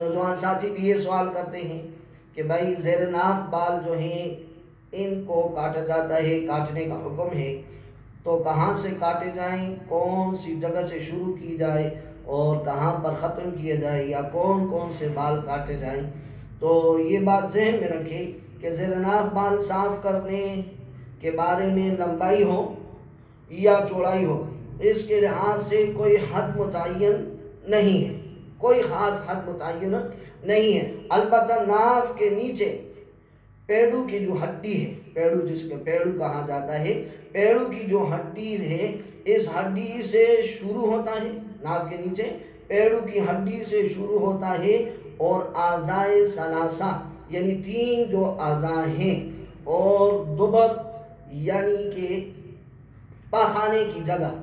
نوجوان ساتھی بھی یہ سوال کرتے ہیں کہ بھائی زیر ناف بال جو ہیں ان کو کاٹا جاتا ہے، کاٹنے کا حکم ہے، تو کہاں سے کاٹے جائیں، کون سی جگہ سے شروع کی جائے اور کہاں پر ختم کیا جائے، یا کون کون سے بال کاٹے جائیں؟ تو یہ بات ذہن میں رکھیں کہ زیر ناف بال صاف کرنے کے بارے میں لمبائی ہو یا چوڑائی ہو، اس کے لحاظ سے کوئی حد متعین نہیں ہے، کوئی خاص حد متعین نہیں ہے۔ البتہ ناف کے نیچے پیڑو کی جو ہڈی ہے، پیڑو جس کو پیڑو کہا جاتا ہے، پیڑو کی جو ہڈی ہے، اس ہڈی سے شروع ہوتا ہے، ناف کے نیچے پیڑو کی ہڈی سے شروع ہوتا ہے، اور اعضائے ثلاثہ یعنی تین جو اعضاء ہیں، اور دبر یعنی کہ پاخانے کی جگہ،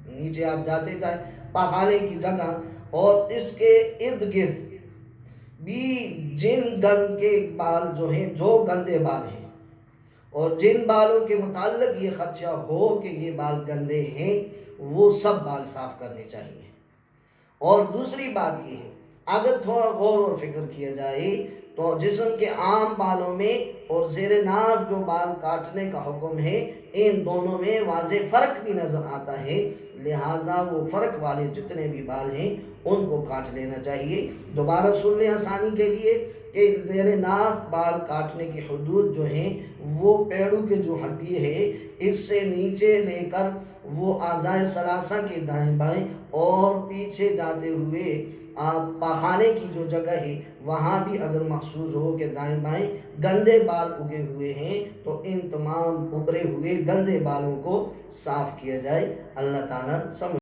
نیچے آپ جاتے جائیں پاخانے کی جگہ، اور اس کے ارد گرد بھی جن گند کے بال جو ہیں، جو گندے بال ہیں، اور جن بالوں کے متعلق یہ خدشہ ہو کہ یہ بال گندے ہیں، وہ سب بال صاف کرنے چاہیے۔ اور دوسری بات یہ ہے، اگر تھوڑا غور و فکر کیا جائے تو جسم کے عام بالوں میں اور زیر ناف جو بال کاٹنے کا حکم ہے، ان دونوں میں واضح فرق بھی نظر آتا ہے، لہٰذا وہ فرق والے جتنے بھی بال ہیں ان کو کاٹ لینا چاہیے۔ دوبارہ سن لیں آسانی کے لیے کہ زیر ناف بال کاٹنے کی حدود جو ہیں، وہ پیڑو کے جو ہڈی ہے اس سے نیچے لے کر وہ اعضائے ثلاثہ کے دائیں بائیں اور پیچھے جاتے ہوئے آپ پاخانے کی جو جگہ ہے وہاں بھی اگر محسوس ہو کہ دائیں بائیں گندے بال اگے ہوئے ہیں تو ان تمام ابھرے ہوئے گندے بالوں کو صاف کیا جائے۔ اللہ تعالیٰ سمجھ